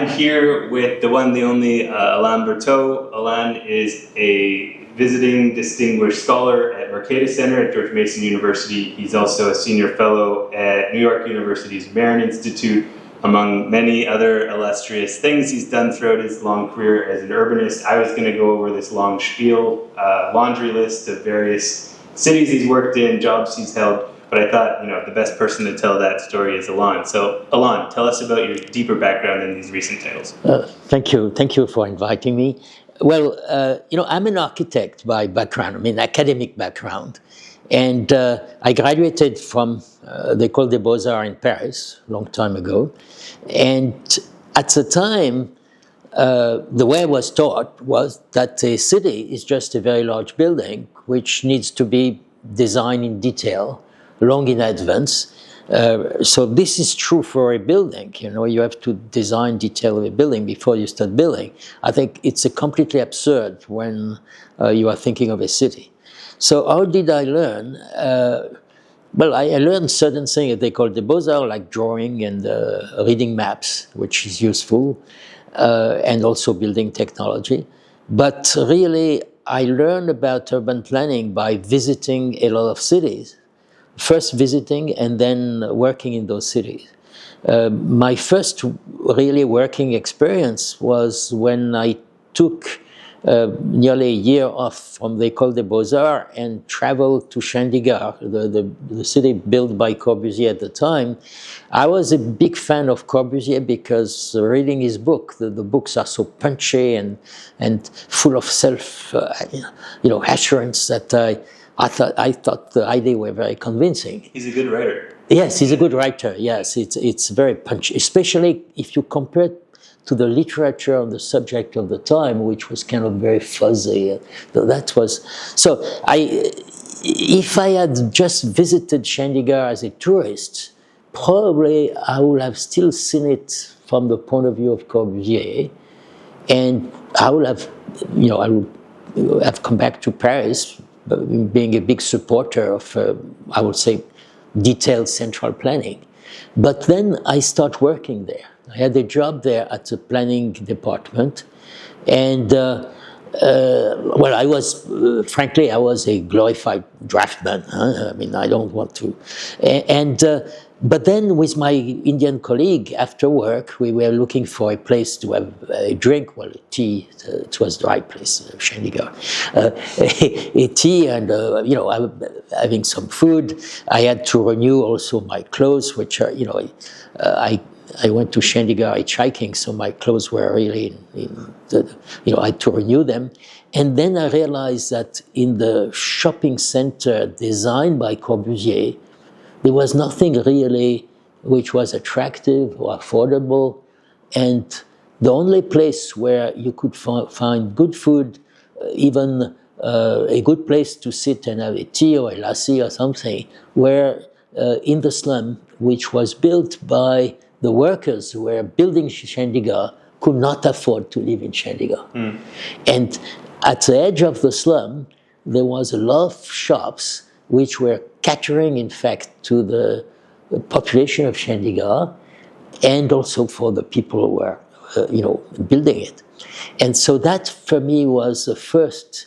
I'm here with the one, the only Alain Bertaud. Alain is a visiting distinguished scholar at Mercatus Center at George Mason University. He's also a senior fellow at New York University's Marin Institute, among many other illustrious things he's done throughout his long career as an urbanist. I was going to go over this long spiel, laundry list of various cities he's worked in, jobs he's held, but I thought, the best person to tell that story is Alain. So, Alain, tell us about your deeper background in these recent titles. Thank you for inviting me. Well, I'm an architect by background, academic background. And I graduated from the École des Beaux-Arts in Paris a long time ago. And at the time, the way I was taught was that a city is just a very large building which needs to be designed in detail, long in advance. So this is true for a building. You have to design detail of a building before you start building. I think it's completely absurd when you are thinking of a city. So how did I learn? Well, I learned certain things they call the Beaux-Arts, like drawing and reading maps, which is useful, and also building technology. But really, I learned about urban planning by visiting a lot of cities. First visiting and then working in those cities. My first really working experience was when I took nearly a year off from the École des Beaux-Arts and traveled to Chandigarh, the city built by Corbusier at the time. I was a big fan of Corbusier because reading his book, the books are so punchy and full of self, assurance that I thought the idea were very convincing. He's a good writer. Yes, he's a good writer. Yes, it's very punchy, especially if you compare it to the literature on the subject of the time, which was kind of very fuzzy. That was so. If I had just visited Chandigarh as a tourist, probably I would have still seen it from the point of view of Corbusier, and I would have, I would have come back to Paris, being a big supporter of, I would say, detailed central planning. But then I started working there. I had a job there at the planning department. And, well, I was a glorified draftsman. I don't want to. But then with my Indian colleague, after work, we were looking for a place to have a drink, well, a tea, it was the right place, Chandigarh, a tea and, having some food. I had to renew also my clothes, which are, I went to Chandigarh hitchhiking, so my clothes were really, I had to renew them. And then I realized that in the shopping center designed by Corbusier, there was nothing really which was attractive or affordable, and the only place where you could find good food, even a good place to sit and have a tea or a lassi or something, were in the slum, which was built by the workers who were building Chandigarh, could not afford to live in Chandigarh. Mm. And at the edge of the slum, there was a lot of shops which were catering, in fact, to the population of Chandigarh, and also for the people who were, building it. And so that, for me, was the first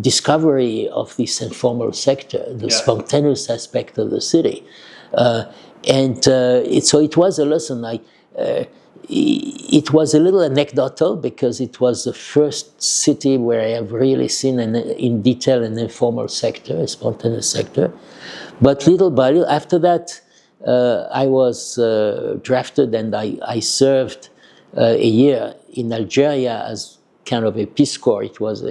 discovery of this informal sector, the spontaneous aspect of the city. So it was a lesson. It was a little anecdotal because it was the first city where I have really seen in detail an informal sector, a spontaneous sector. But little by little, after that, I was drafted and I served a year in Algeria as kind of a Peace Corps. It was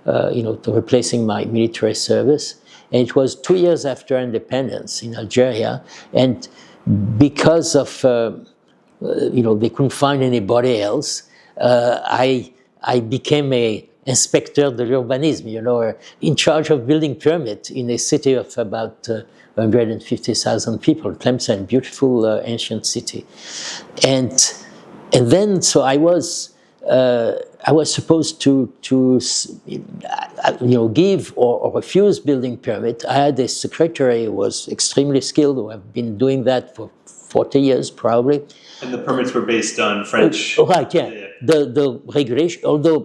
replacing my military service. And it was 2 years after independence in Algeria. And because of they couldn't find anybody else. I became a inspecteur de l'urbanisme, in charge of building permit in a city of about 150,000 people, Tlemcen, beautiful ancient city, and then so I was supposed to give or refuse building permit. I had a secretary who was extremely skilled, who have been doing that for 40 years probably. And the permits were based on French. Right, yeah. The regulation, although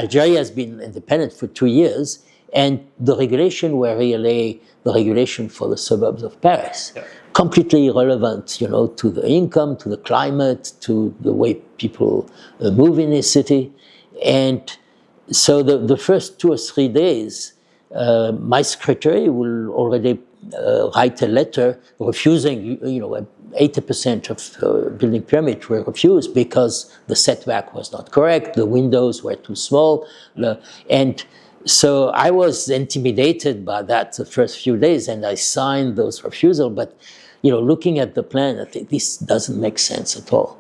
Algeria has been independent for 2 years, and the regulation were really the regulation for the suburbs of Paris. Yeah. Completely irrelevant, you know, to the income, to the climate, to the way people move in the city. And so the first 2 or 3 days, my secretary will already write a letter refusing, 80% of building permit were refused because the setback was not correct, the windows were too small, and so I was intimidated by that the first few days, and I signed those refusals. But looking at the plan, I think this doesn't make sense at all.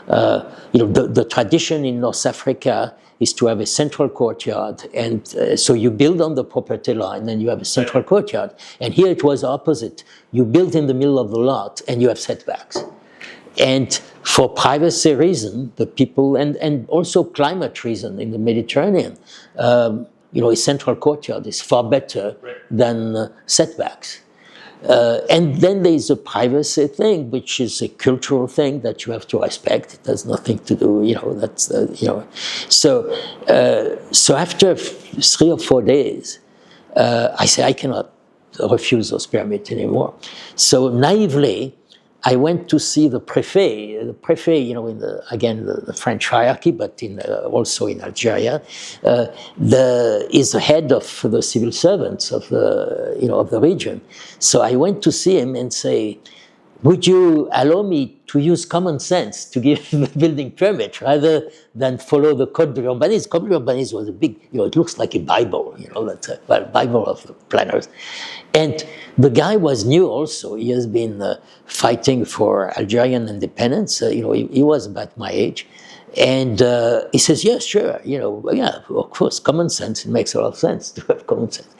The tradition in North Africa is to have a central courtyard, and so you build on the property line, and you have a central courtyard. And here it was opposite. You build in the middle of the lot, and you have setbacks. And for privacy reason, the people, and also climate reason in the Mediterranean, a central courtyard is far better than setbacks. And then there's a privacy thing, which is a cultural thing that you have to respect. It has nothing to do, that's, So after 3 or 4 days, I say I cannot refuse those permits anymore. So naively, I went to see the préfet. The préfet, in the French hierarchy, but also in Algeria, is the head of the civil servants of the region. So I went to see him and say, would you allow me to use common sense to give the building permit rather than follow the Code de l'Urbanisme? Code de l'Urbanisme was a big, it looks like a Bible, that's a Bible of the planners. And the guy was new also. He has been fighting for Algerian independence. He was about my age. And he says, yeah, sure, of course, common sense. It makes a lot of sense to have common sense.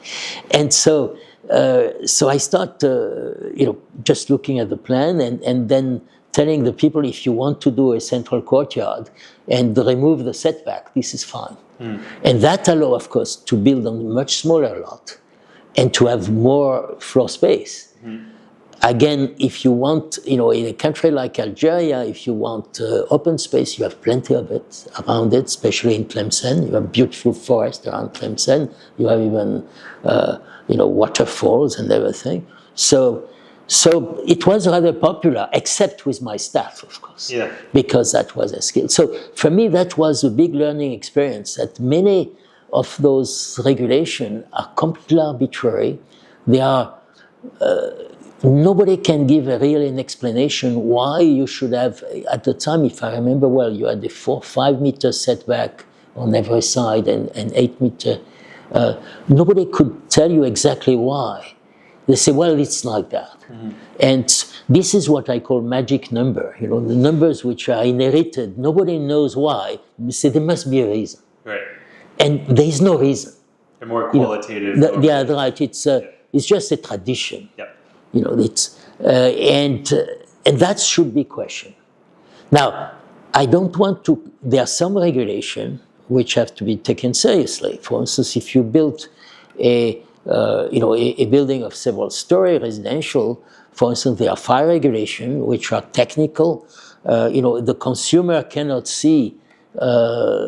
And so I start, just looking at the plan and then telling the people, if you want to do a central courtyard and remove the setback, this is fine. And that allows, of course, to build on a much smaller lot and to have more floor space. Again, if you want, in a country like Algeria, if you want open space, you have plenty of it around it, especially in Tlemcen. You have beautiful forest around Tlemcen. You have even, waterfalls and everything. So it was rather popular, except with my staff, of course, because that was a skill. So for me, that was a big learning experience, that many of those regulations are completely arbitrary. They are, nobody can give a real explanation why you should have, at the time, if I remember well, you had a 4-5 meter setback on every side and 8 meter. Nobody could tell you exactly why. They say, well, it's like that. And this is what I call magic number, the numbers which are inherited. Nobody knows why. They say there must be a reason. Right. And there is no reason. They're more qualitative. Right. It's just a tradition. And that should be questioned. Now, I don't want to. There are some regulations which have to be taken seriously. For instance, if you build a building of several story residential, for instance, there are fire regulations which are technical. The consumer cannot see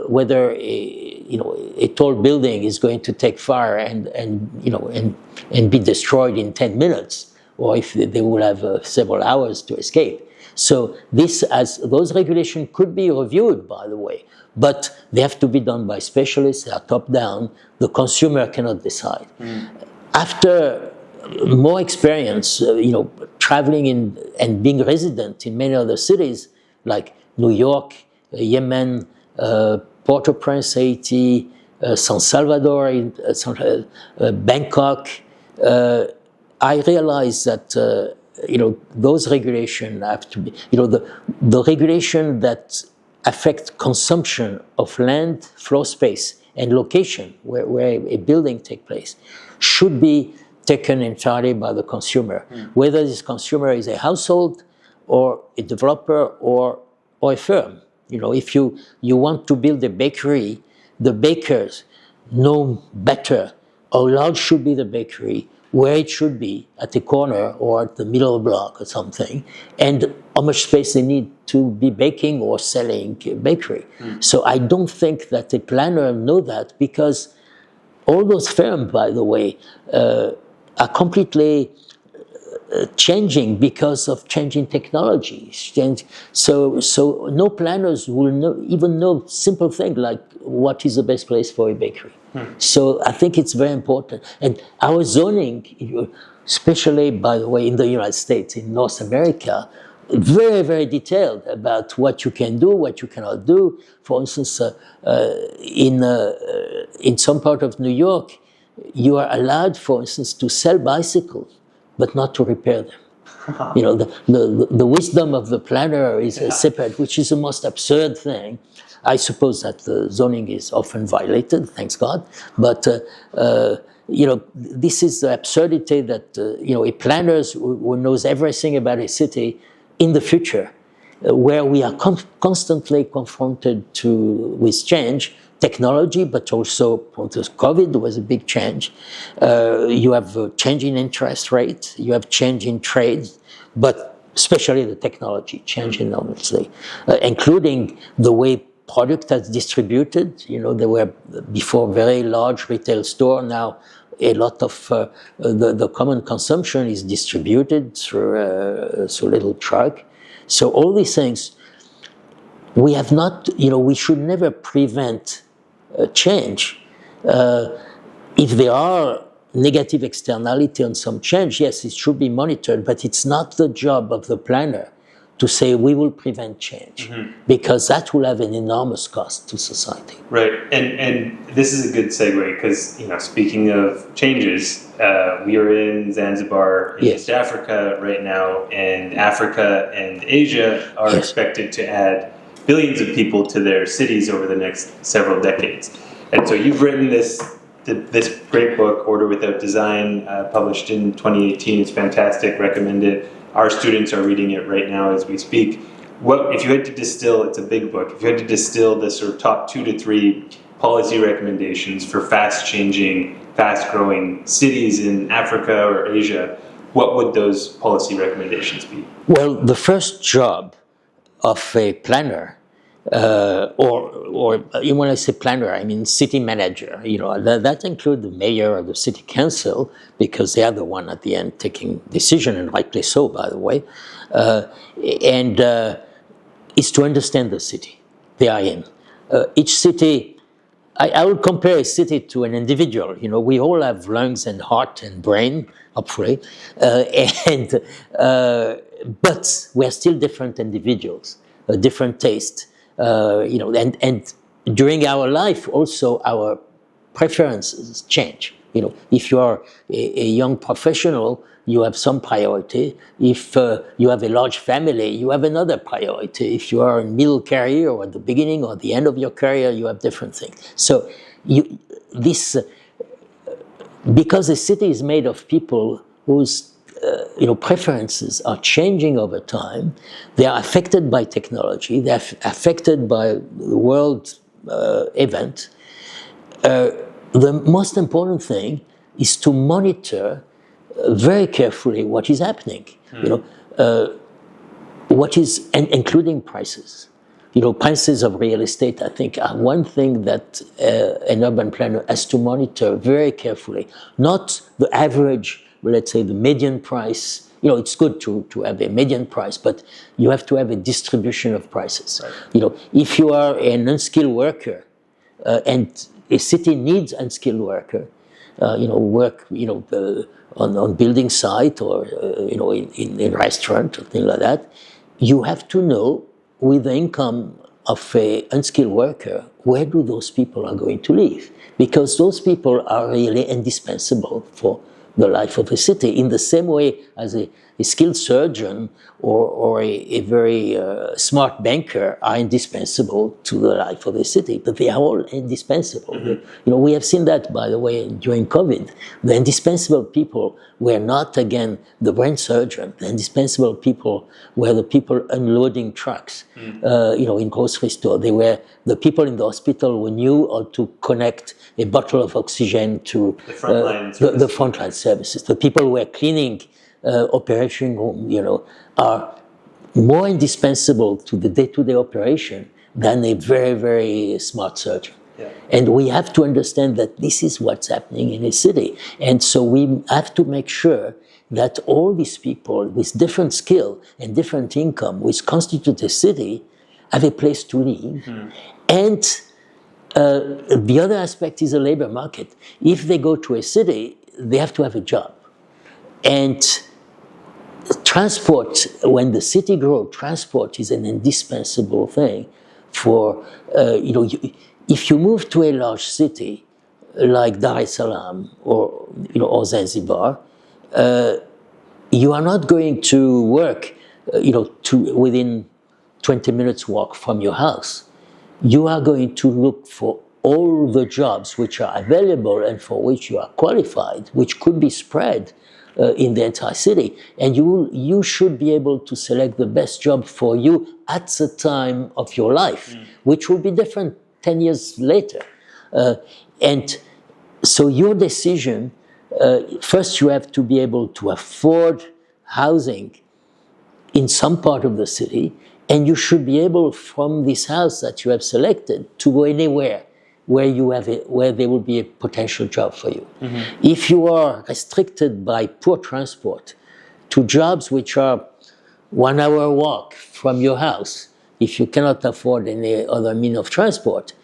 whether a tall building is going to take fire and be destroyed in 10 minutes, or if they will have several hours to escape. So those regulations could be reviewed, by the way, but they have to be done by specialists. They are top down. The consumer cannot decide. After more experience, traveling in and being resident in many other cities like New York, Yemen, Port-au-Prince, Haiti, San Salvador, Bangkok, I realized that those regulations have to be, the regulation that affect consumption of land, floor space, and location where a building takes place should be taken entirely by the consumer, whether this consumer is a household or a developer or a firm. If you want to build a bakery, the bakers know better how large should be the bakery, where it should be, at the corner or at the middle block or something, and how much space they need to be baking or selling bakery. So I don't think that a planner know that, because all those firms, by the way, are completely changing because of changing technology. So no planners will even know simple things like what is the best place for a bakery. So I think it's very important. And our zoning, especially, by the way, in the United States, in North America, very, very detailed about what you can do, what you cannot do. For instance, in some part of New York, you are allowed, for instance, to sell bicycles, but not to repair them. You know, the wisdom of the planner is separate, which is the most absurd thing. I suppose that the zoning is often violated, thanks God. But, you know, this is the absurdity that, you know, a planner who knows everything about a city in the future, where we are constantly confronted with change, technology, but also COVID was a big change. You have a change in interest rate, you have change in trade, but especially the technology change enormously, including the way product is distributed. You know, there were before very large retail store. Now a lot of the common consumption is distributed through little truck. So all these things, we have not, you know, we should never prevent change. If there are negative externality on some change, yes, it should be monitored, but it's not the job of the planner to say we will prevent change, because that will have an enormous cost to society. Right, and this is a good segue, because, you know, speaking of changes, we are in Zanzibar in East Africa right now, and Africa and Asia are expected to add billions of people to their cities over the next several decades. And so you've written this great book, Order Without Design, published in 2018. It's fantastic, recommend it. Our students are reading it right now as we speak. What, if you had to distill, it's a big book, if you had to distill the sort of top 2 to 3 policy recommendations for fast-changing, fast-growing cities in Africa or Asia, what would those policy recommendations be? Well, the first job of a planner, or when I say planner, I mean city manager. You know, that includes the mayor or the city council, because they are the one at the end taking decision, and rightly so, by the way. Is to understand the city they are in. Each city, I would compare a city to an individual. You know, we all have lungs and heart and brain, hopefully, but we're still different individuals, different taste. You know, and during our life also our preferences change. You know, if you are a young professional, you have some priority. If you have a large family, you have another priority. If you are in middle career or at the beginning or the end of your career, you have different things. So because the city is made of people whose you know, preferences are changing over time. They are affected by technology. They are affected by the world event. The most important thing is to monitor very carefully what is happening. You know, including prices. You know, prices of real estate, I think, are one thing that an urban planner has to monitor very carefully. Not the average, let's say the median price. You know, it's good to have a median price, but you have to have a distribution of prices. Right. You know, if you are an unskilled worker, and a city needs unskilled worker, you know, work, you know, on building site or, you know, in restaurant or things like that, you have to know with the income of a unskilled worker, where do those people are going to live? Because those people are really indispensable for the life of a city, in the same way as a skilled surgeon or a very smart banker are indispensable to the life of a city, but they are all indispensable. We have seen that, by the way, during COVID. The indispensable people were not, again, the brain surgeon. The indispensable people were the people unloading trucks, in grocery store. They were the people in the hospital who knew how to connect a bottle of oxygen to the frontline the frontline services. The people who were cleaning operation room, are more indispensable to the day-to-day operation than a very, very smart surgeon. Yeah. And we have to understand that this is what's happening in a city. And so we have to make sure that all these people with different skill and different income, which constitute a city, have a place to live. And the other aspect is the labor market. If they go to a city, they have to have a job. And transport, when the city grows, transport is an indispensable thing for, if you move to a large city like Dar es Salaam or Zanzibar, you are not going to work, within 20 minutes walk from your house. You are going to look for all the jobs which are available and for which you are qualified, which could be spread in the entire city, and you should be able to select the best job for you at the time of your life, which will be different 10 years later. And so your decision, first you have to be able to afford housing in some part of the city, and you should be able, from this house that you have selected, to go anywhere where there will be a potential job for you. If you are restricted by poor transport to jobs which are 1 hour walk from your house, if you cannot afford any other means of transport,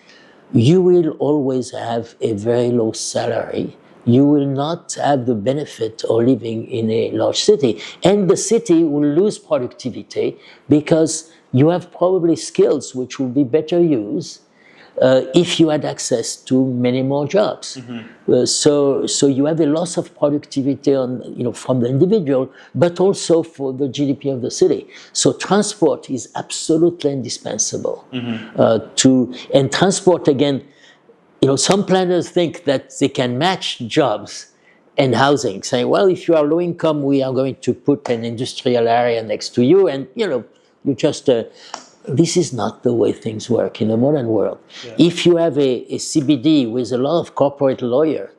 you will always have a very low salary. You will not have the benefit of living in a large city. And the city will lose productivity because you have probably skills which will be better used if you had access to many more jobs. So you have a loss of productivity from the individual, but also for the GDP of the city. So transport is absolutely indispensable. And transport, again, some planners think that they can match jobs and housing, saying, well, if you are low income, we are going to put an industrial area next to you, and you just this is not the way things work in the modern world. Yeah. If you have a CBD with a lot of corporate lawyer,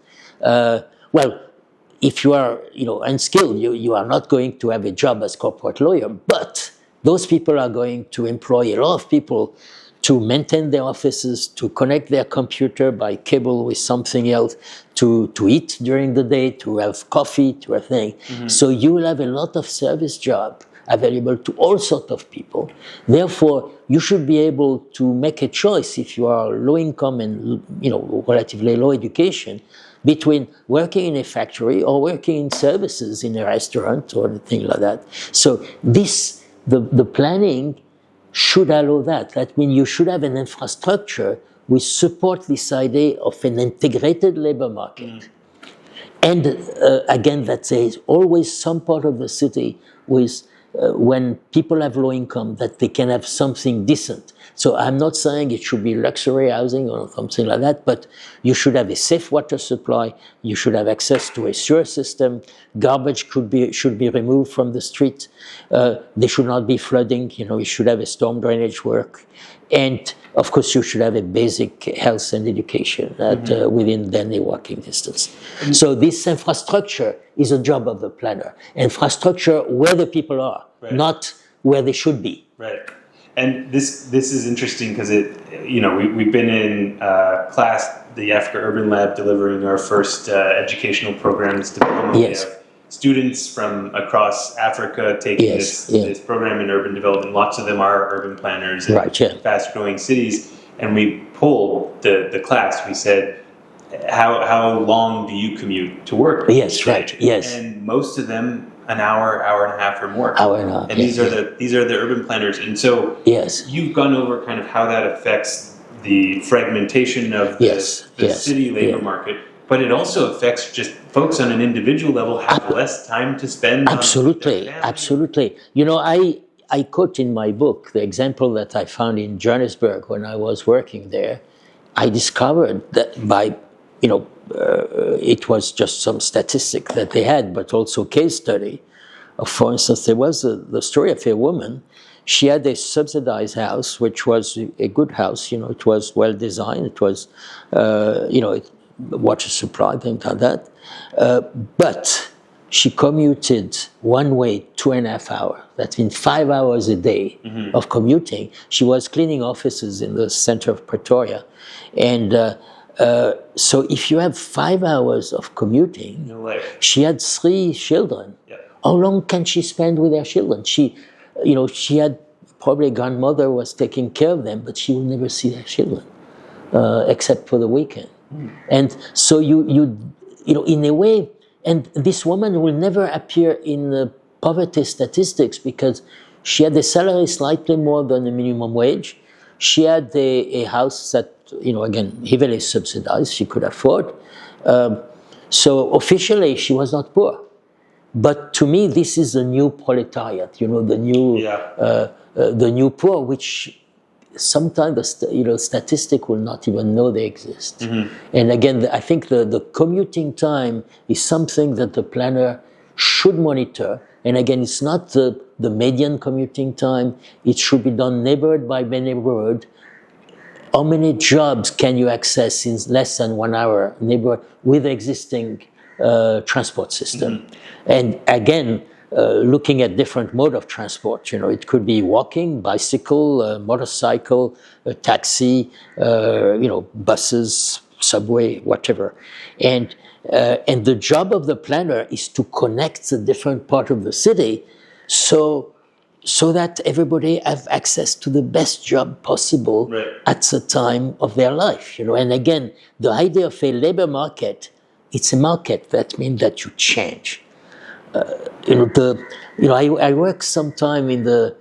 if you are unskilled, you are not going to have a job as corporate lawyer. But those people are going to employ a lot of people to maintain their offices, to connect their computer by cable with something else, to eat during the day, to have coffee, to have things. So you will have a lot of service job available to all sorts of people. Therefore, you should be able to make a choice if you are low income and relatively low education between working in a factory or working in services in a restaurant or things like that. So the planning should allow that. That means you should have an infrastructure which support this idea of an integrated labor market. And again, that there is always some part of the city with when people have low income, that they can have something decent. So I'm not saying it should be luxury housing or something like that, but you should have a safe water supply, you should have access to a sewer system, garbage should be removed from the street, there should not be flooding, you should have a storm drainage work, and of course you should have a basic health and education within then a walking distance. So this infrastructure is a job of the planner. Infrastructure where the people are, not where they should be. Right. And this is interesting because we've been in class, the Africa Urban Lab, delivering our first educational programs diploma. Yes. We have students from across Africa taking this program in urban development. Lots of them are urban planners in fast-growing cities. And we polled the class. We said, how long do you commute to work? Yes, right. Yes. And most of them, an hour and a half or more. Hour and a half. And these are the urban planners. And so you've gone over kind of how that affects the fragmentation of the city labor market. But it also affects just folks on an individual level have less time to spend. Absolutely, absolutely. You know, I quote in my book the example that I found in Johannesburg when I was working there. I discovered that by, it was just some statistic that they had, but also case study. For instance, there was the story of a woman. She had a subsidized house, which was a good house. It was well designed. It was, water supply, things like that. But she commuted one way 2.5 hours. That means 5 hours a day of commuting. She was cleaning offices in the center of Pretoria. And so if you have 5 hours of commuting, she had 3 children. Yeah. How long can she spend with her children? She had probably a grandmother who was taking care of them, but she will never see her children, except for the weekend. And so you in a way, and this woman will never appear in the poverty statistics because she had a salary slightly more than the minimum wage. She had a house that, again, heavily subsidized, she could afford. So officially, she was not poor. But to me, this is the new proletariat, the new poor, which sometimes the statistic will not even know they exist. And again, I think the commuting time is something that the planner should monitor. And again, it's not the median commuting time. It should be done neighborhood by neighborhood. How many jobs can you access in less than 1 hour neighborhood with existing transport system? And again, looking at different mode of transport, it could be walking, bicycle, motorcycle, taxi, buses, subway, whatever. And the job of the planner is to connect the different part of the city so that everybody have access to the best job possible at the time of their life. And again, the idea of a labor market, it's a market. That means that you change. I worked sometime in the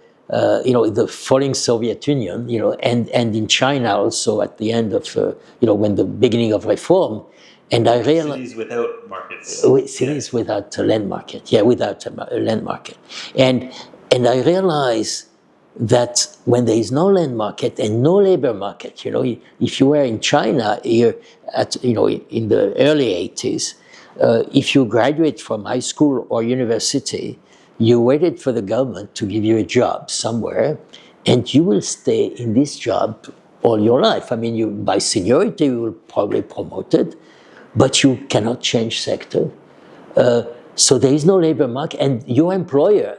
falling Soviet Union, and in China also at the end of, when the beginning of reform, and I realized cities without markets, cities without a land market, without a land market, and I realized that when there is no land market and no labor market, if you were in China here in the early 80s. If you graduate from high school or university, you waited for the government to give you a job somewhere, and you will stay in this job all your life. I mean, by seniority, you will probably be promoted, but you cannot change sector. So there is no labor market, and your employer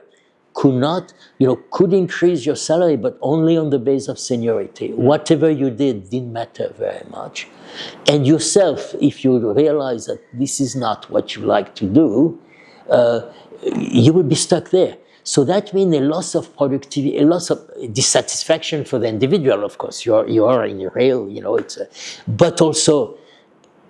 could increase your salary, but only on the basis of seniority. Whatever you didn't matter very much. And yourself, if you realize that this is not what you like to do, you will be stuck there. So that means a loss of productivity, a loss of dissatisfaction for the individual, of course. You are in your rail, but also,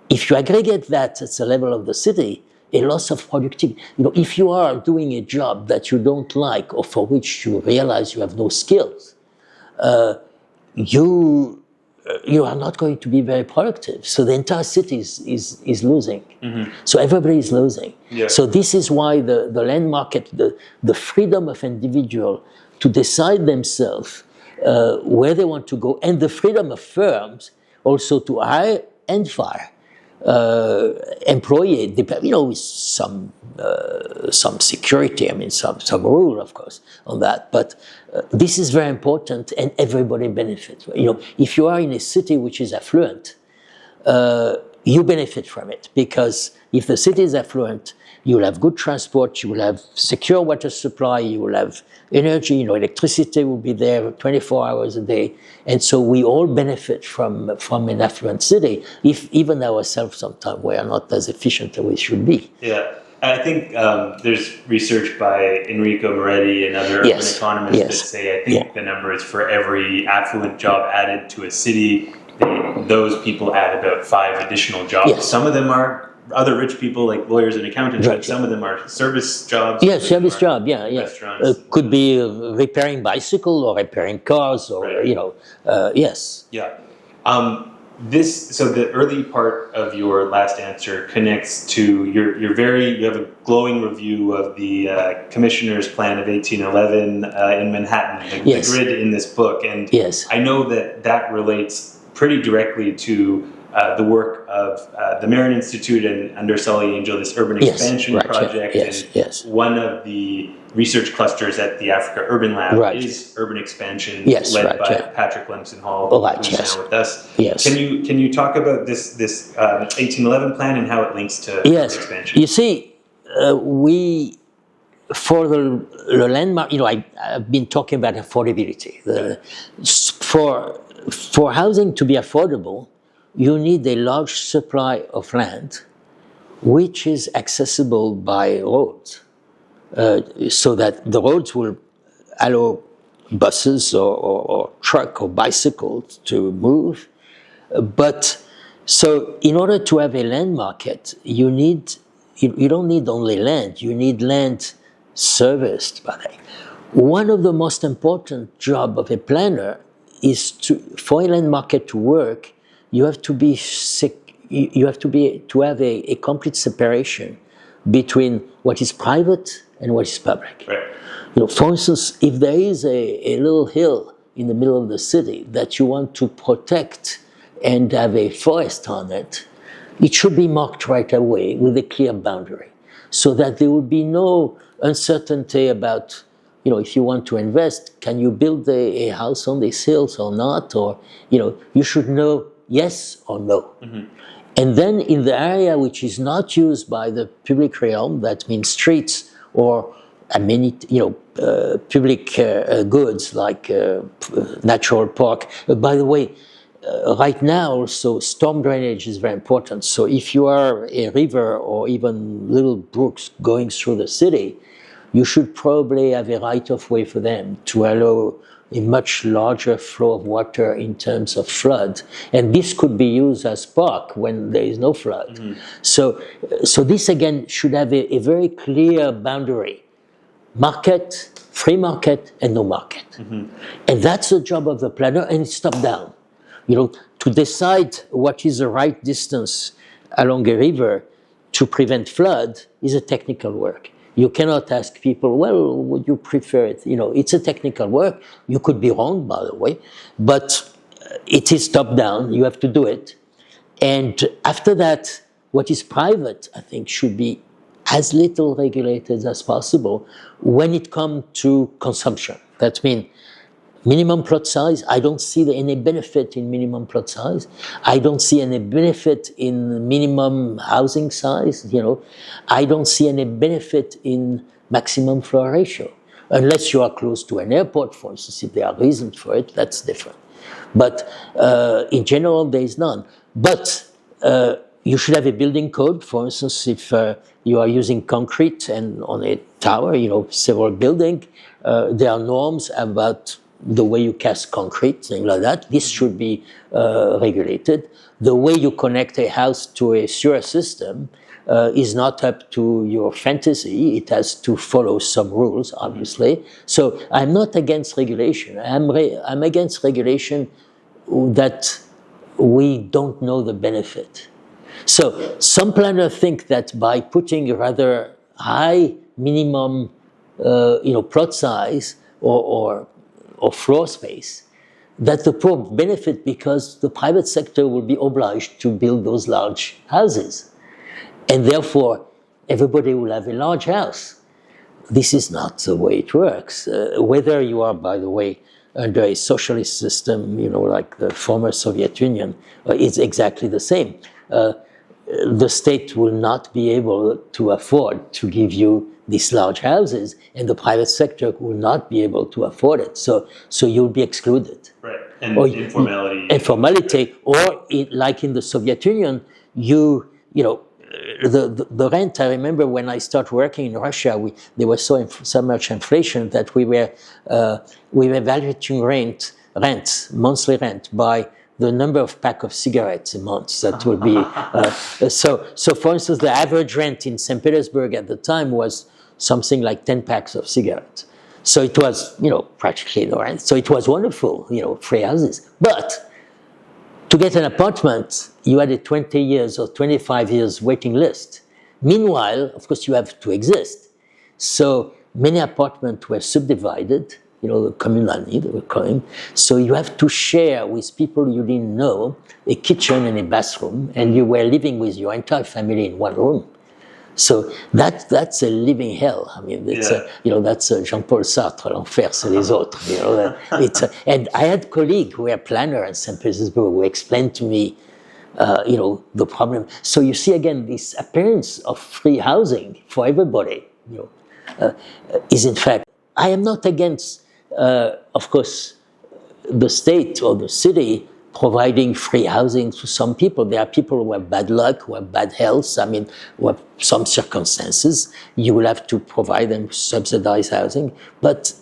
if you aggregate that at the level of the city, a loss of productivity. If you are doing a job that you don't like or for which you realize you have no skills, you are not going to be very productive. So the entire city is losing. So everybody is losing. Yeah. So this is why the land market, the freedom of individual to decide themselves where they want to go, and the freedom of firms also to hire and fire employee, with some security. I mean, some rule, of course, on that. But this is very important, and everybody benefits. If you are in a city which is affluent, you benefit from it, because if the city is affluent, you will have good transport, you will have secure water supply, you will have energy, electricity will be there 24 hours a day. And so we all benefit from an affluent city, if even ourselves sometimes we are not as efficient as we should be. Yeah. I think there's research by Enrico Moretti and other urban economists that say, I think the number is for every affluent job added to a city, those people add about 5 additional jobs. Yes. Some of them are other rich people like lawyers and accountants, but some of them are service jobs. Yes, service job, restaurants. Could be repairing bicycle or repairing cars or, yes. Yeah. So the early part of your last answer connects to you have a glowing review of the Commissioner's Plan of 1811 in Manhattan, Yes. the grid in this book, and Yes. I know that relates pretty directly to the work of the Marin Institute and under Sully Angel, this urban Yes, expansion right, project, yes, and yes. one of the research clusters at the Africa Urban Lab Right. is urban expansion, Yes, led right, by yeah. Patrick Lemson Hall, Oh, right, who's yes. now with us. Yes. Can you talk about this 1811 plan and how it links to Yes. expansion? You see, we for the landmark. I've been talking about affordability. For housing to be affordable, you need a large supply of land, which is accessible by roads, so that the roads will allow buses or truck or bicycles to move. But so in order to have a land market, you don't need only land, you need land serviced by it. One of the most important job of a planner is for a land market to work, you have to have a complete separation between what is private and what is public. Right. For instance, if there is a little hill in the middle of the city that you want to protect and have a forest on it, it should be marked right away with a clear boundary, so that there would be no uncertainty about, if you want to invest, can you build a house on these hills or not? Or, you should know yes or no. Mm-hmm. And then in the area which is not used by the public realm, that means streets or public goods like natural park. By the way, right now also storm drainage is very important. So if you are a river or even little brooks going through the city, you should probably have a right-of-way for them to allow a much larger flow of water in terms of flood. And this could be used as park when there is no flood. Mm-hmm. So this again should have a very clear boundary. Market, free market, and no market. Mm-hmm. And that's the job of the planner, and it's top down. To decide what is the right distance along a river to prevent flood is a technical work. You cannot ask people, well, would you prefer it? It's a technical work. You could be wrong, by the way, but it is top down. You have to do it. And after that, what is private, I think, should be as little regulated as possible when it comes to consumption. That means minimum plot size. I don't see any benefit in minimum plot size. I don't see any benefit in minimum housing size. I don't see any benefit in maximum floor ratio, unless you are close to an airport, for instance. If there are reasons for it, that's different. But in general, there is none. But you should have a building code. For instance, if you are using concrete and on a tower, several buildings, there are norms about the way you cast concrete, things like that. This should be regulated. The way you connect a house to a sewer system is not up to your fantasy. It has to follow some rules, obviously. So I'm not against regulation. I'm against regulation that we don't know the benefit. So some planners think that by putting a rather high minimum, plot size or floor space, that the poor benefit because the private sector will be obliged to build those large houses. And therefore, everybody will have a large house. This is not the way it works. Whether you are, by the way, under a socialist system, like the former Soviet Union, it's exactly the same. The state will not be able to afford to give you these large houses, and the private sector will not be able to afford it. So you'll be excluded. Right, and informality. Informality, or like in the Soviet Union, the rent. I remember when I started working in Russia, there was so much inflation that we were evaluating rent, monthly rent, by the number of pack of cigarettes a month. That would be so. For instance, the average rent in St. Petersburg at the time was something like 10 packs of cigarettes. So it was, practically no rent. So it was wonderful, free houses. But to get an apartment, you had a 20 years or 25 years waiting list. Meanwhile, of course, you have to exist. So many apartments were subdivided, communally they were calling. So you have to share with people you didn't know a kitchen and a bathroom, and you were living with your entire family in one room. So that's a living hell. I mean, it's that's Jean-Paul Sartre, l'enfer c'est les autres. And I had colleagues who were planners in St. Petersburg who explained to me, the problem. So you see again this appearance of free housing for everybody. Is in fact, I am not against, of course, the state or the city providing free housing to some people. There are people who have bad luck, who have bad health, who have some circumstances. You will have to provide them subsidized housing. But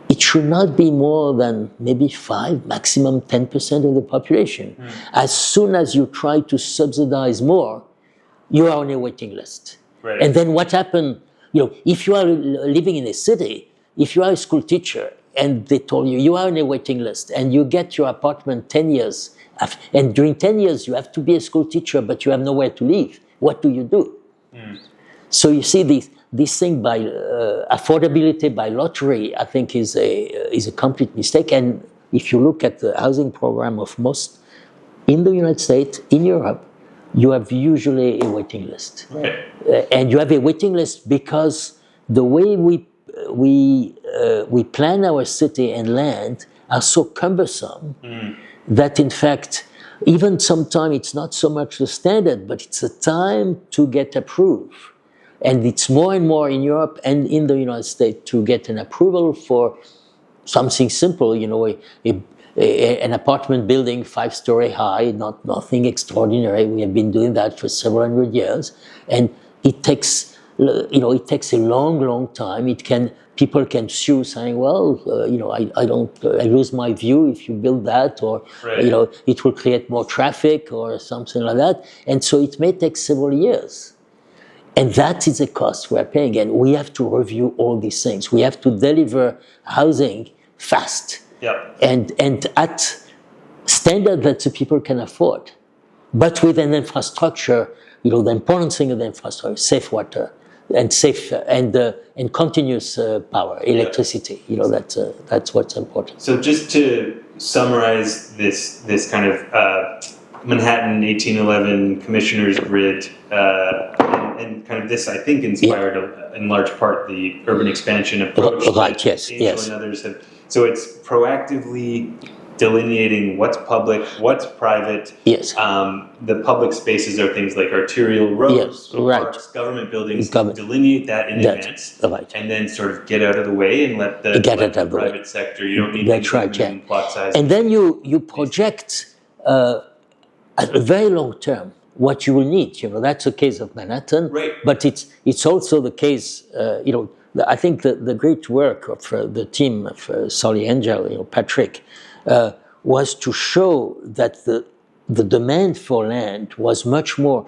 it should not be more than maybe 5, maximum 10% of the population. As soon as you try to subsidize more, you are on a waiting list. Right. And then what happened, if you are living in a city, if you are a school teacher, and they told you are on a waiting list, and you get your apartment 10 years, and during 10 years you have to be a school teacher, but you have nowhere to live. What do you do? So you see this thing by affordability by lottery, I think is a complete mistake. And if you look at the housing program of most in the United States, in Europe, you have usually a waiting list. Right. And you have a waiting list because the way we plan our city and land are so cumbersome that in fact, even sometimes it's not so much the standard, but it's a time to get approved. And it's more and more in Europe and in the United States to get an approval for something simple, an apartment building 5-story high, nothing extraordinary. We have been doing that for several hundred years, and it takes a long time. People can sue, saying, well, I lose my view if you build that, or right. It will create more traffic or something like that, and so it may take several years. And that is a cost we're paying, and we have to review all these things. We have to deliver housing fast, and at standard that the people can afford, but with an infrastructure. The important thing of the infrastructure: safe water and safe and continuous power, electricity. That's what's important. So just to summarize this kind of Manhattan 1811 Commissioner's Grid. And kind of this, I think, inspired in large part the urban expansion approach. Right. Yes. And others have. So it's proactively delineating what's public, what's private. Yes. The public spaces are things like arterial roads, parks, government buildings. Delineate that in advance, and then sort of get out of the way and let the private sector. You don't need to plot size. And then you project at a very long term what you will need. That's the case of Manhattan. Right. But it's also the case. I think the great work of the team of Solly Angel, Patrick, was to show that the demand for land was much more.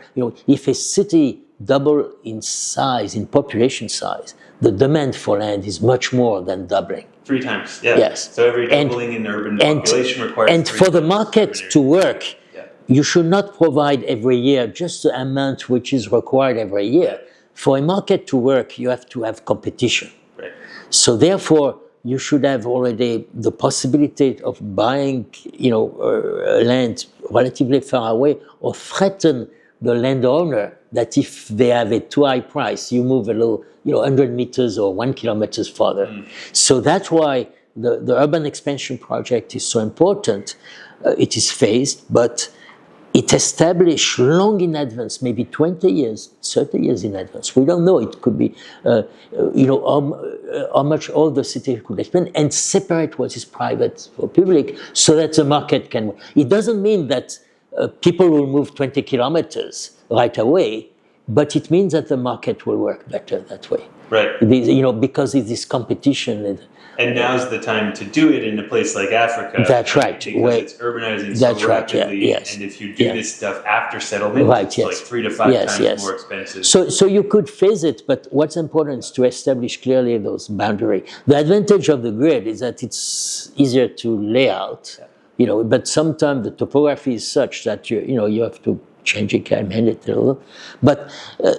If a city double in size, in population size, the demand for land is much more than doubling. 3 times. Yeah. Yes. So every doubling in urban population requires. And for the market to work. You should not provide every year just the amount which is required every year. For a market to work, you have to have competition. Right. So therefore, you should have already the possibility of buying, land relatively far away, or threaten the landowner that if they have a too high price, you move a little, 100 meters or 1 kilometer further. So that's why the urban expansion project is so important. It is phased, but it established long in advance, maybe 20 years, 30 years in advance. We don't know. It could be, how much all the city could expand, and separate what is private or public so that the market can. It doesn't mean that people will move 20 kilometers right away, but it means that the market will work better that way. Right. Because it is competition. And now's the time to do it in a place like Africa. That's right. Because it's urbanizing so rapidly. Yes. And if you do this stuff after settlement, it's like 3 to 5 times more expensive. So you could phase it, but what's important is to establish clearly those boundaries. The advantage of the grid is that it's easier to lay out, But sometimes the topography is such that you have to change it, amend it a little. But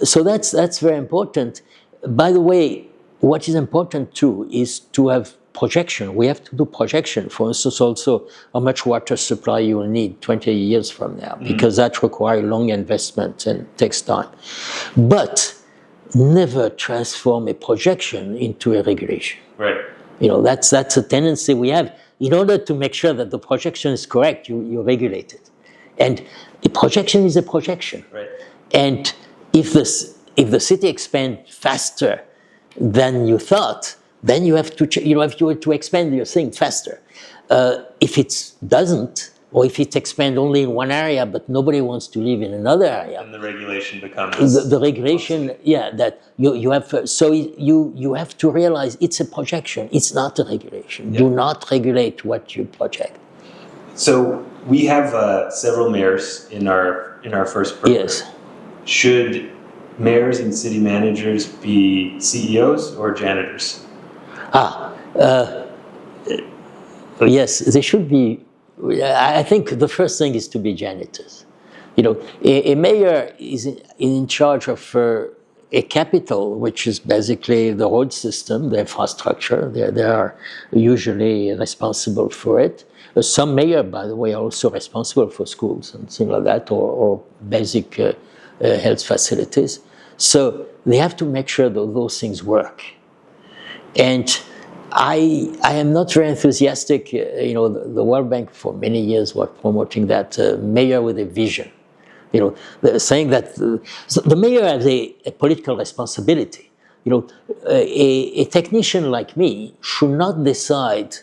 so that's very important. By the way, what is important too is to have projection. We have to do projection, for instance, also how much water supply you will need 20 years from now, because that requires long investment and takes time. But never transform a projection into a regulation. Right. That's a tendency we have. In order to make sure that the projection is correct, you regulate it. And a projection is a projection. Right. And if the city expands faster than you thought, then you have to to expand your thing faster. If it doesn't, or if it expands only in one area, but nobody wants to live in another area, and the regulation becomes the regulation. Yeah, that you have. So you have to realize it's a projection. It's not a regulation. Yeah. Do not regulate what you project. So we have several mayors in our first program. Yes. Should mayors and city managers be CEOs or janitors? Yes, they should be. I think the first thing is to be janitors. A mayor is in charge of a capital, which is basically the road system, the infrastructure. They are usually responsible for it. Some mayors, by the way, are also responsible for schools and things like that, or basic health facilities. So they have to make sure that those things work. And I am not very enthusiastic. The World Bank for many years was promoting that mayor with a vision. They're saying that the mayor has a political responsibility. A technician like me should not decide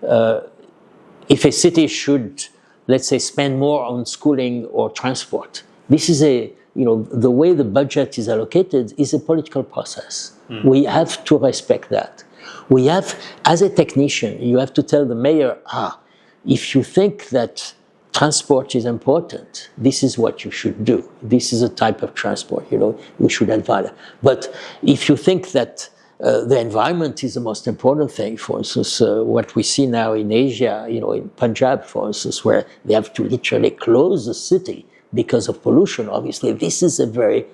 if a city should, let's say, spend more on schooling or transport. This is the way the budget is allocated is a political process. We have to respect that. We have, as a technician, you have to tell the mayor, if you think that transport is important, this is what you should do. This is a type of transport, we should advise. But if you think that the environment is the most important thing, for instance, what we see now in Asia, in Punjab, for instance, where they have to literally close the city because of pollution, obviously, this is a very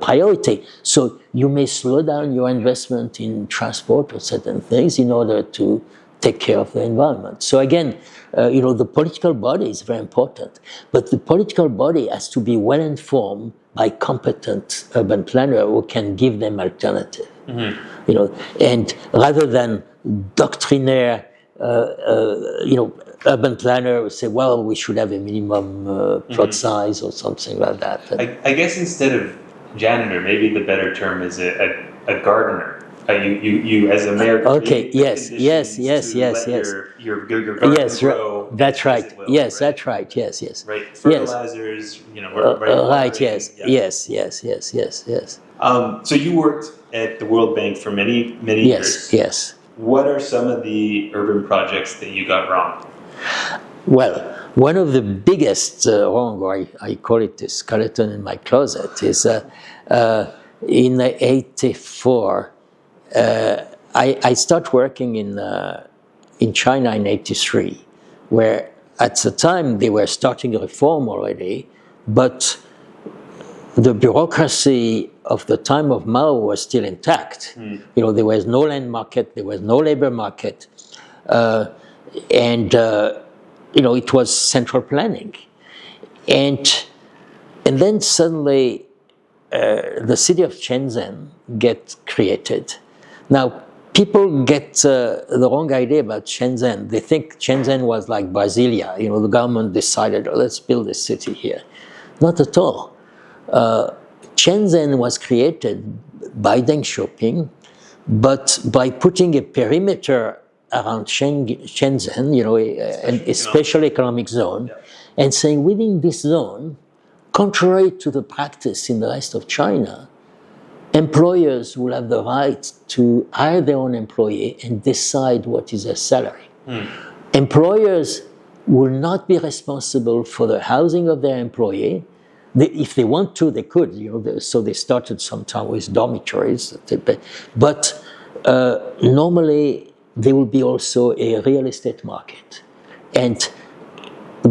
priority. So you may slow down your investment in transport or certain things in order to take care of the environment. So again, the political body is very important, but the political body has to be well informed by competent urban planner who can give them alternative. And rather than doctrinaire, urban planner who say, well, we should have a minimum plot size or something like that. I guess instead of janitor, maybe the better term is a gardener. You as a mayor. Okay. Yes. Your garden Yes. grow. That's right. As it will, Yes. right? That's right. Yes. Yes. Right. Fertilizers. Right. Yes. Yeah. Yes. So you worked at the World Bank for many years. Yes. What are some of the urban projects that you got wrong? Well, one of the biggest wrong, or I call it the skeleton in my closet, is in '84. I started working in China in '83, where at the time they were starting a reform already, but the bureaucracy of the time of Mao was still intact. There was no land market, there was no labor market, and it was central planning, and then suddenly the city of Shenzhen gets created. Now, people get the wrong idea about Shenzhen. They think Shenzhen was like Brasilia. The government decided, let's build a city here. Not at all. Shenzhen was created by Deng Xiaoping, but by putting a perimeter around Shenzhen, a special economic zone, and saying within this zone, contrary to the practice in the rest of China, employers will have the right to hire their own employee and decide what is their salary. Employers will not be responsible for the housing of their employee. If they want to, they could. So they started sometime with dormitories. But normally, there will be also a real estate market. And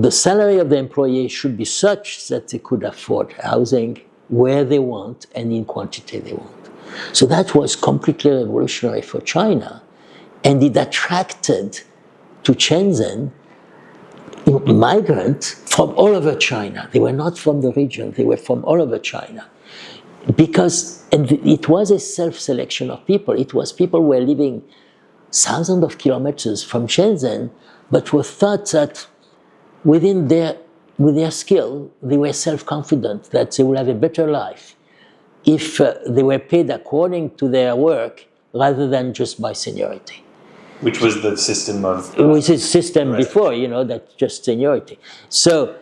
the salary of the employee should be such that they could afford housing where they want and in quantity they want. So that was completely revolutionary for China, and it attracted to Shenzhen migrants from all over China. They were not from the region, they were from all over China. Because it was a self-selection of people. It was people who were living thousands of kilometers from Shenzhen, but were thought that with their skill, they were self-confident that they would have a better life if they were paid according to their work rather than just by seniority. Which was the system of... Which is system before, that's just seniority. So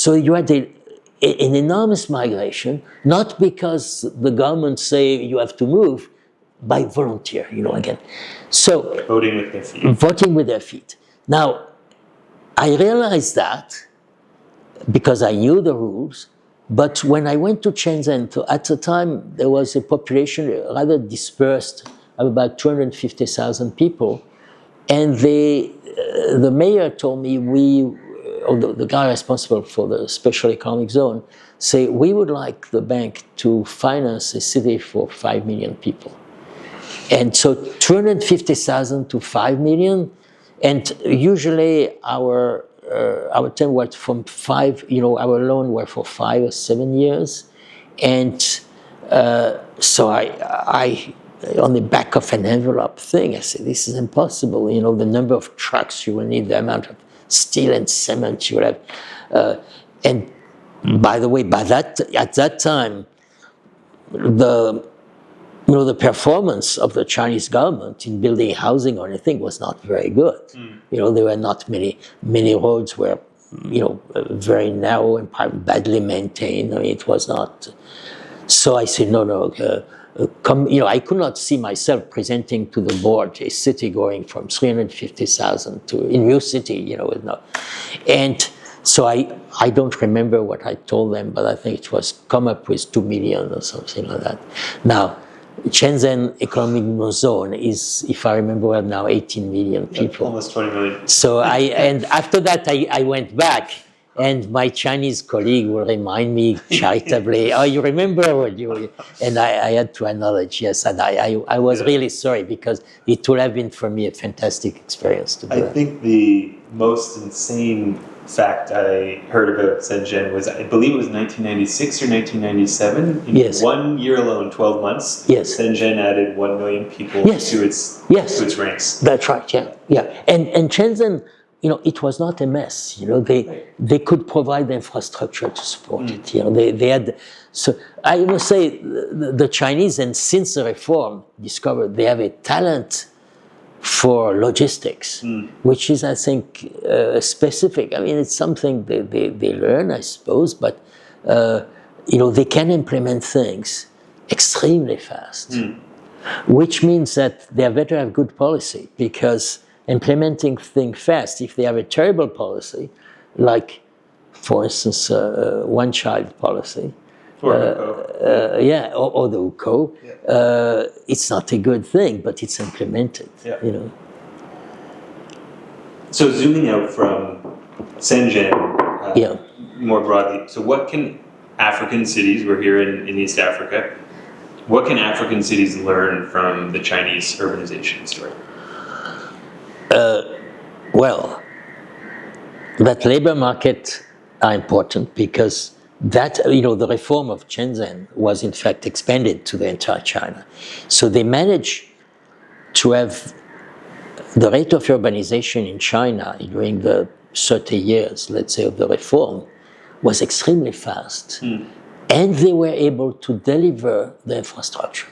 you had an enormous migration, not because the government say you have to move, by volunteer, again. So voting with their feet. Voting with their feet. Now, I realized that because I knew the rules, but when I went to Shenzhen, at the time there was a population rather dispersed of about 250,000 people, and the mayor told me the guy responsible for the special economic zone, say we would like the bank to finance a city for 5 million people. And so 250,000 to 5 million, and usually our term was from 5, our loan were for 5 or 7 years. And so I on the back of an envelope thing, I said, this is impossible. The number of trucks you will need, the amount of steel and cement you will have. And by the way, at that time, the performance of the Chinese government in building housing or anything was not very good. There were not many roads were, very narrow and badly maintained. It was not. So I said, no, I could not see myself presenting to the board a city going from 350,000 to a new city, And so I don't remember what I told them, but I think it was come up with 2 million or something like that. Now, Shenzhen economic zone is, if I remember well, now 18 million people. Almost 20 million. So and after that I went back, and my Chinese colleague will remind me charitably, oh, you remember what you... And I had to acknowledge, yes, and I was really sorry, because it would have been for me a fantastic experience to do I think the most insane fact I heard about Shenzhen was, I believe it was 1996 or 1997. In Yes. 1 year alone, 12 months, Yes. Shenzhen added 1 million people Yes. to its ranks. That's right, yeah. And Shenzhen, it was not a mess. They could provide the infrastructure to support it. They had. So I must say, the Chinese, and since the reform, discovered they have a talent for logistics, which is, I think, specific. It's something they learn, I suppose, but they can implement things extremely fast, which means that they better have good policy, because implementing things fast, if they have a terrible policy, like, for instance, one-child policy, or the UCO, it's not a good thing, but it's implemented. So zooming out from Shenzhen, more broadly, so what can African cities, we're here in East Africa, what can African cities learn from the Chinese urbanization story? Well, that labor market are important, because that, the reform of Shenzhen was in fact expanded to the entire China. So they managed to have the rate of urbanization in China during the 30 years, let's say, of the reform was extremely fast. And they were able to deliver the infrastructure.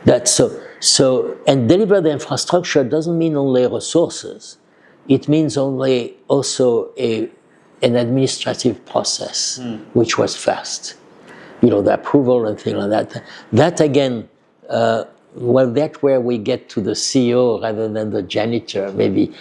That's so, and deliver the infrastructure doesn't mean only resources. It means also an administrative process, which was fast. The approval and things like that. That again, that's where we get to the CEO rather than the janitor, maybe,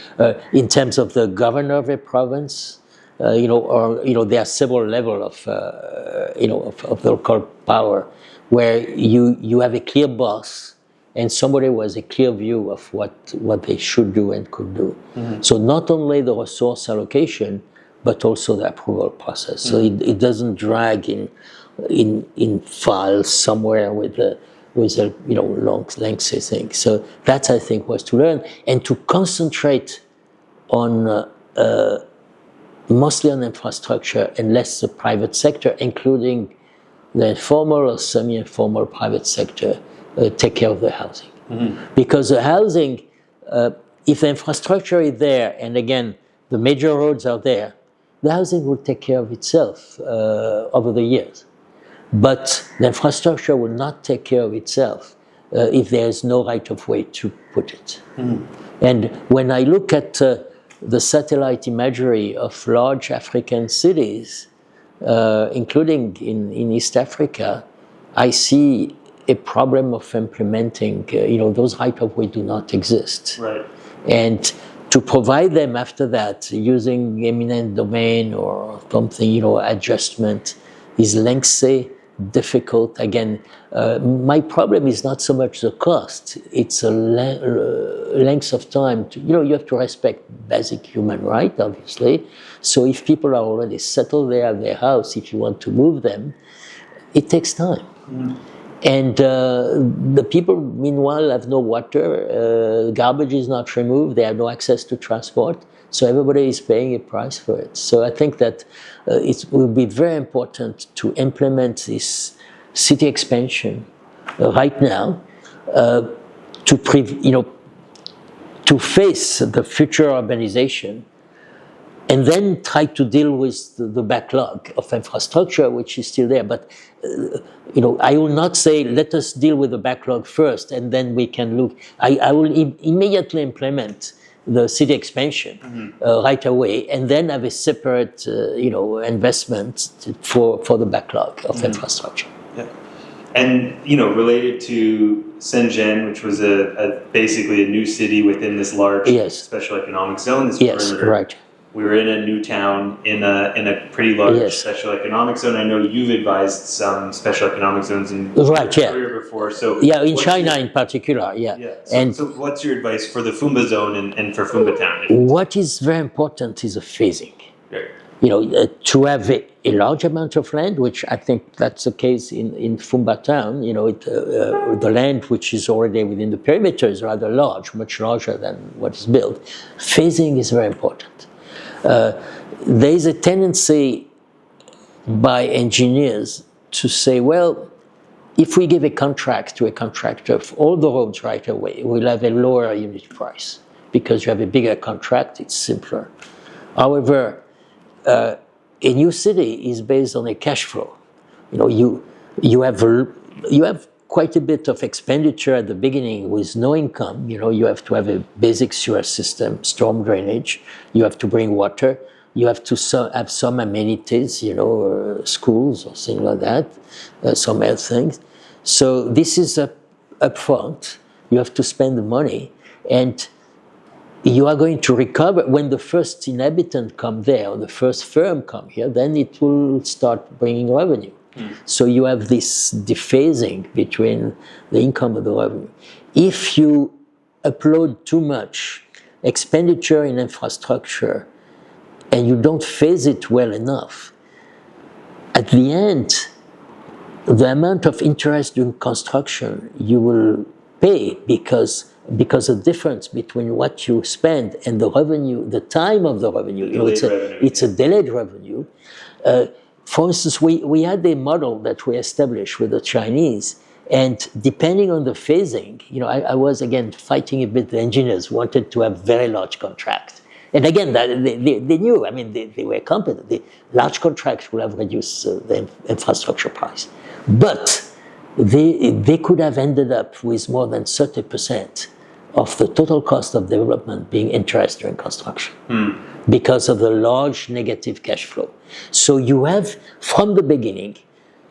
in terms of the governor of a province, there are several levels of local power, where you have a clear boss, and somebody was a clear view of what they should do and could do. So not only the resource allocation, but also the approval process. So it doesn't drag in files somewhere with a long lengthy thing. So that, I think, was to learn and to concentrate on mostly on infrastructure and less the private sector, including the informal or semi-informal private sector, take care of the housing. Because the housing, if the infrastructure is there, and again, the major roads are there, the housing will take care of itself over the years. But the infrastructure will not take care of itself if there is no right of way to put it. And when I look at the satellite imagery of large African cities, including in East Africa, I see a problem of implementing, those right of way do not exist. Right. And to provide them after that using eminent domain or something, adjustment is lengthy, difficult. Again, my problem is not so much the cost, it's a length of time. You have to respect basic human rights, obviously. So if people are already settled there at their house, if you want to move them, it takes time. And the people, meanwhile, have no water, garbage is not removed, they have no access to transport, so everybody is paying a price for it. So I think that it will be very important to implement this city expansion right now to face the future urbanization, and then try to deal with the backlog of infrastructure, which is still there. But, I will not say, let us deal with the backlog first, and then we can look. I will immediately implement the city expansion right away, and then have a separate, investment for the backlog of infrastructure. Yeah. And, related to Shenzhen, which was basically a new city within this large special economic zone, this perimeter. Right. We were in a new town in a pretty large special economic zone. I know you've advised some special economic zones in your career before. So in China in particular, So what's your advice for the Fumba zone and for Fumba town? What is very important is a phasing. Right. To have a large amount of land, which I think that's the case in Fumba town. The land which is already within the perimeter is rather large, much larger than what is built. Phasing is very important. There is a tendency by engineers to say, well, if we give a contract to a contractor for all the roads right away, we'll have a lower unit price because you have a bigger contract, it's simpler. However, a new city is based on a cash flow. You have quite a bit of expenditure at the beginning with no income. You have to have a basic sewer system, storm drainage. You have to bring water. You have to have some amenities, schools or things like that, some health things. So this is upfront. You have to spend the money, and you are going to recover when the first inhabitant come there or the first firm come here. Then it will start bringing revenue. So you have this dephasing between the income and the revenue. If you upload too much expenditure in infrastructure and you don't phase it well enough, at the end, the amount of interest in construction you will pay because the difference between what you spend and the revenue, the time of the revenue, it's a delayed revenue. For instance, we had a model that we established with the Chinese, and depending on the phasing, I was again fighting a bit. The engineers wanted to have very large contracts, and again, they knew. They were competent. The large contracts will have reduced the infrastructure price, but they could have ended up with more than 30% of the total cost of development being interest during construction. Because of the large negative cash flow. So you have, from the beginning,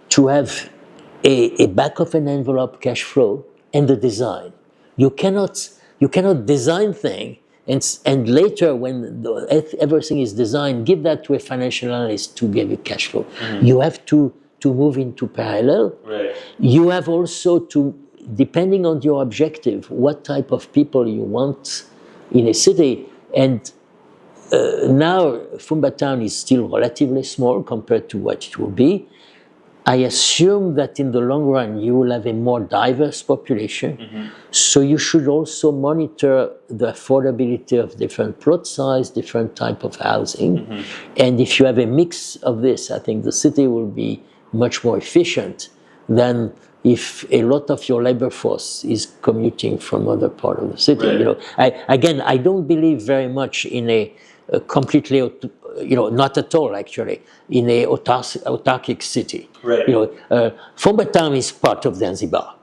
to have a back of an envelope cash flow and the design. You cannot design thing and later when everything is designed, give that to a financial analyst to give you cash flow. You have to move into parallel. Right. You have also to depending on your objective, what type of people you want in a city. And now Fumba Town is still relatively small compared to what it will be. I assume that in the long run you will have a more diverse population, so you should also monitor the affordability of different plot size, different type of housing, and if you have a mix of this, I think the city will be much more efficient than if a lot of your labor force is commuting from other part of the city. Right. You know, I don't believe very much in a completely, not at all actually, in a autarkic city. Right. Fumba Town is part of Zanzibar.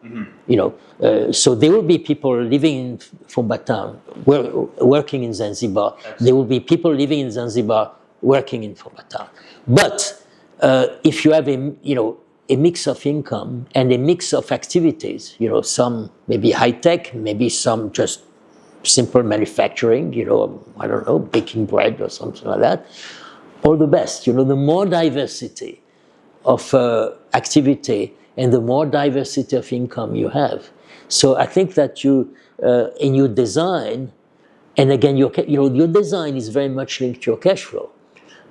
So there will be people living in Fumba Town, working in Zanzibar. Absolutely. There will be people living in Zanzibar, working in Fumba Town. But if you have a mix of income and a mix of activities, some maybe high tech, maybe some just simple manufacturing, I don't know, baking bread or something like that, all the best. The more diversity of activity and the more diversity of income you have. So I think that you, in your design, and again, your design is very much linked to your cash flow.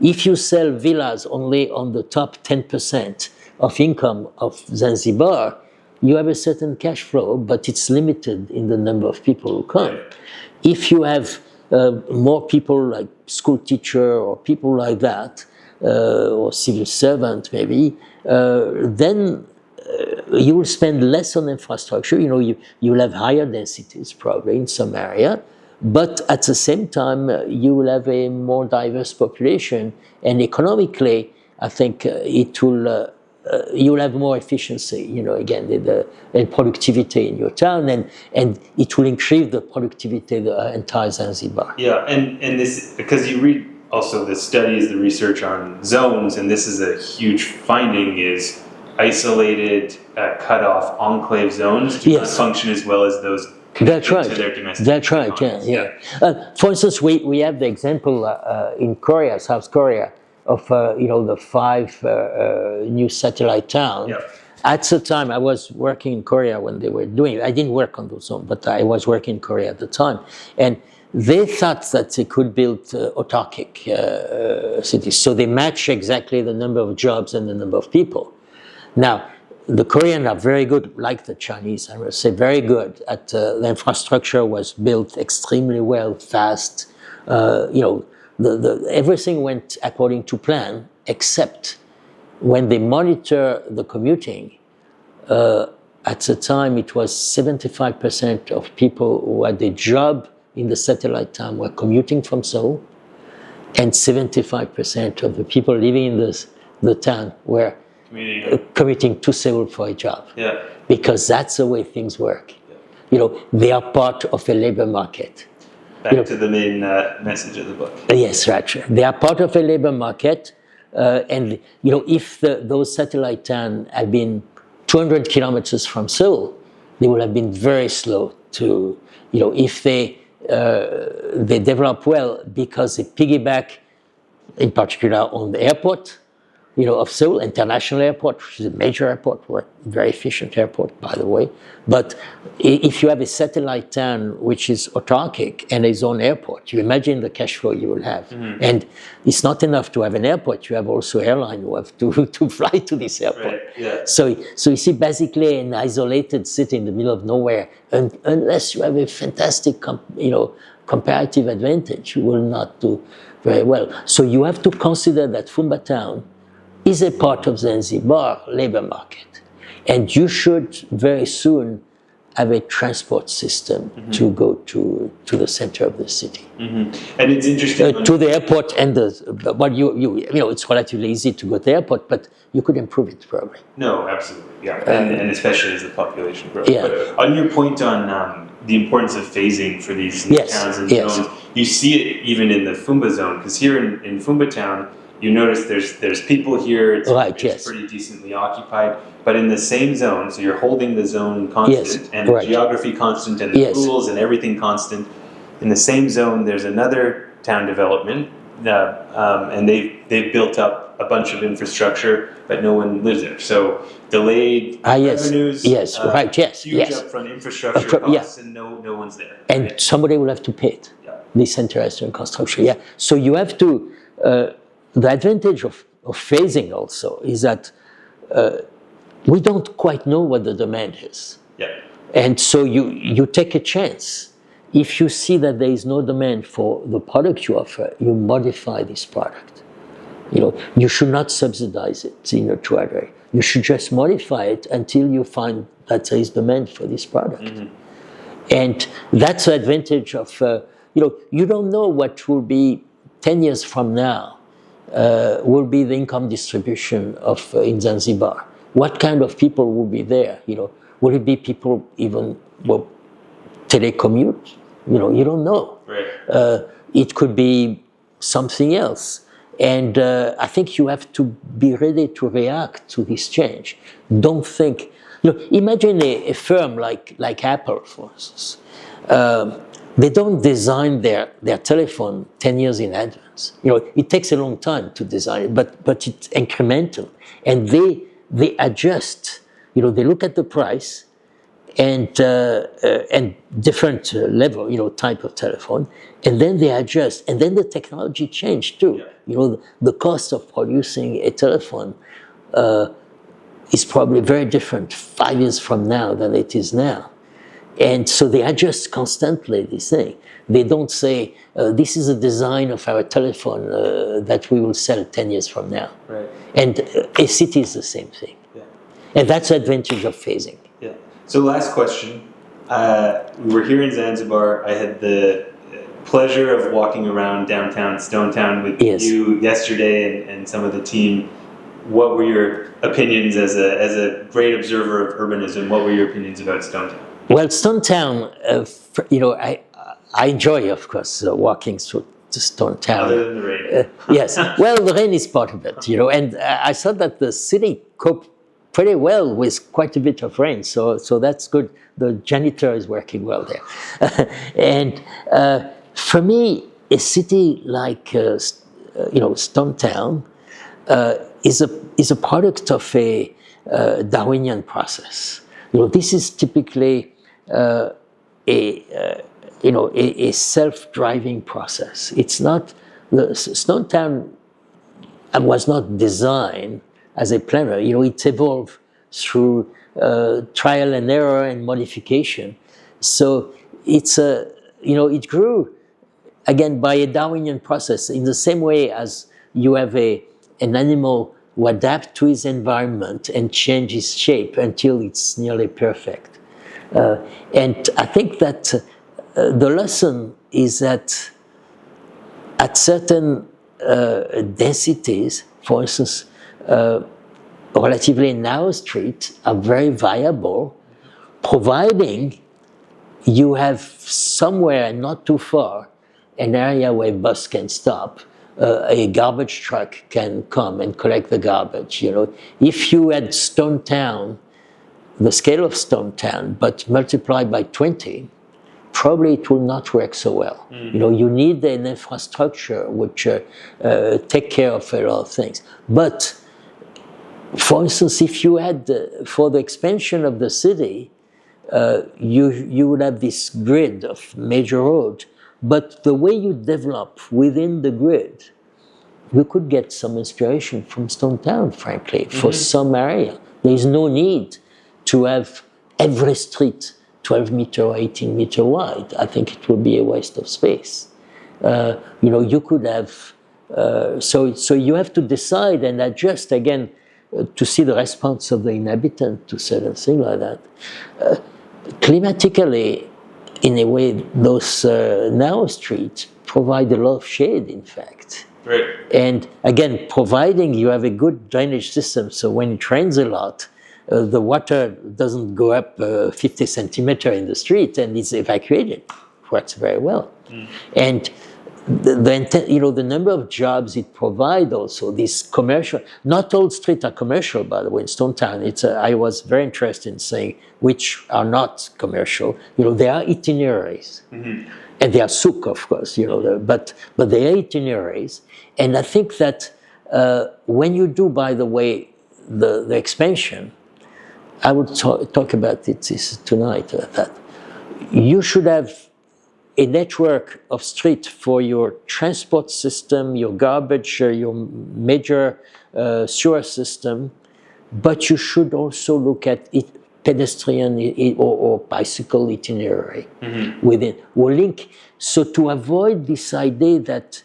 If you sell villas only on the top 10% of income of Zanzibar, you have a certain cash flow, but it's limited in the number of people who come. Right. If you have more people like school teacher or people like that, or civil servant maybe, then you will spend less on infrastructure. You will have higher densities probably in some area, but at the same time you will have a more diverse population, and economically, I think it will. You will have more efficiency, again, and productivity in your town, and it will increase the productivity of the entire Zanzibar. Yeah, and this, because you read also the studies, the research on zones, and this is a huge finding, is isolated, cut off enclave zones do not function as well as those That's right. to their domestic That's right. economies. Yeah. For instance, we have the example in Korea, South Korea, of the 5 new satellite towns. Yep. At the time, I was working in Korea when they were doing it. I didn't work on those zones, but I was working in Korea at the time, and they thought that they could build autarkic cities. So they match exactly the number of jobs and the number of people. Now, the Koreans are very good, like the Chinese, I would say, very good at the infrastructure was built extremely well, fast. Everything went according to plan, except when they monitor the commuting. At the time, it was 75% of people who had a job in the satellite town were commuting from Seoul, and 75% of the people living in the town were commuting to Seoul for a job. Yeah. Because that's the way things work. Yeah. They are part of a labor market. Back to the main message of the book. Yes, right. They are part of a labor market, and if those satellite towns had been 200 kilometers from Seoul, they would have been very slow to. If they develop well because they piggyback, in particular on the airport, of Seoul International Airport, which is a major airport, very efficient airport, by the way. But if you have a satellite town which is autarkic and its own airport, you imagine the cash flow you will have. Mm-hmm. And it's not enough to have an airport. You have also airline who have to fly to this airport. Right. Yeah. So you see basically an isolated city in the middle of nowhere, and unless you have a fantastic, comparative advantage, you will not do very well. So you have to consider that Fumba Town is a part of Zanzibar labor market, and you should very soon have a transport system to go to the center of the city. Mm-hmm. And it's interesting to the airport, and it's relatively easy to go to the airport, but you could improve it probably. No, absolutely, yeah, and especially as the population grows. Yeah. But on your point on the importance of phasing for these towns and zones, you see it even in the Fumba zone, because here in Fumba Town, you notice there's people here, it's pretty decently occupied, but in the same zone, so you're holding the zone constant, and the geography constant, and the schools and everything constant. In the same zone, there's another town development, and they've built up a bunch of infrastructure, but no one lives there. So delayed revenues, yes, right, yes, huge yes. upfront infrastructure costs, and no one's there. And right? somebody will have to pay it. Yeah. This interesting construction, yeah. So you have to. The advantage of phasing also is that we don't quite know what the demand is. Yeah. And so you take a chance. If you see that there is no demand for the product you offer, you modify this product. You should not subsidize it in a trade rate. You should just modify it until you find that there is demand for this product. Mm-hmm. And that's the advantage of, you don't know what will be 10 years from now, will be the income distribution of in Zanzibar. What kind of people will be there? Will it be people even telecommute? You don't know. Right. It could be something else. And I think you have to be ready to react to this change. Don't think, imagine a firm like Apple, for instance. They don't design their telephone 10 years in advance. It takes a long time to design it, but it's incremental. And they adjust. They look at the price and different level, type of telephone, and then they adjust. And then the technology changed too. Yeah. The cost of producing a telephone is probably very different 5 years from now than it is now. And so they adjust constantly, this thing. They don't say, this is a design of our telephone that we will sell 10 years from now. Right. And a city is the same thing. Yeah. And that's the advantage of phasing. Yeah. So last question. We were here in Zanzibar. I had the pleasure of walking around downtown Stonetown with you yesterday and some of the team. What were your opinions as a great observer of urbanism? What were your opinions about Stonetown? Well, Stonetown, I enjoy, of course, walking through to Stonetown. Other than the rain. Yes. Well, the rain is part of it, and I thought that the city coped pretty well with quite a bit of rain, so that's good. The janitor is working well there. And for me, a city like Stonetown is a product of a Darwinian process. This is typically a self-driving process. It's not Stonetown was not designed as a planner. It evolved through trial and error and modification. So it grew again by a Darwinian process in the same way as you have an animal who adapts to his environment and change his shape until it's nearly perfect. And I think that the lesson is that at certain densities, for instance, relatively narrow streets are very viable, providing you have somewhere not too far an area where a bus can stop, a garbage truck can come and collect the garbage. If you had Stonetown, the scale of Stonetown, but multiplied by 20, probably it will not work so well. Mm. You need an infrastructure which take care of a lot of things. But for instance, if you had, for the expansion of the city, you would have this grid of major roads, but the way you develop within the grid, you could get some inspiration from Stonetown, frankly, for some area. There is no need to have every street 12 meter or 18 meter wide. I think it would be a waste of space. You could have, so you have to decide and adjust again to see the response of the inhabitant to certain things like that. Climatically, in a way, those narrow streets provide a lot of shade, in fact. Right. And again, providing you have a good drainage system, so when it rains a lot, the water doesn't go up 50 centimeters in the street and it's evacuated. Works very well. Mm. And the number of jobs it provides also, this commercial, not all streets are commercial, by the way, in Stonetown. I was very interested in saying which are not commercial. There are itineraries. Mm-hmm. And they are souk, of course, but they are itineraries. And I think that When you do, by the way, the expansion, I would talk about it tonight, that you should have a network of street for your transport system, your garbage, your major sewer system, but you should also look at it, pedestrian or bicycle itinerary within, or link. So to avoid this idea that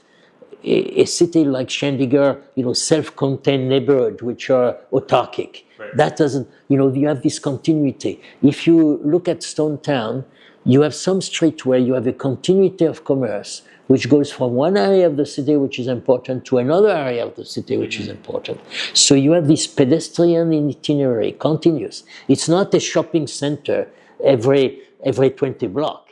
a city like Chandigarh, self-contained neighborhood which are autarkic, that doesn't, you have this continuity. If you look at Stone Town, you have some street where you have a continuity of commerce, which goes from one area of the city which is important to another area of the city which is important. So you have this pedestrian itinerary, continuous. It's not a shopping center every 20 blocks.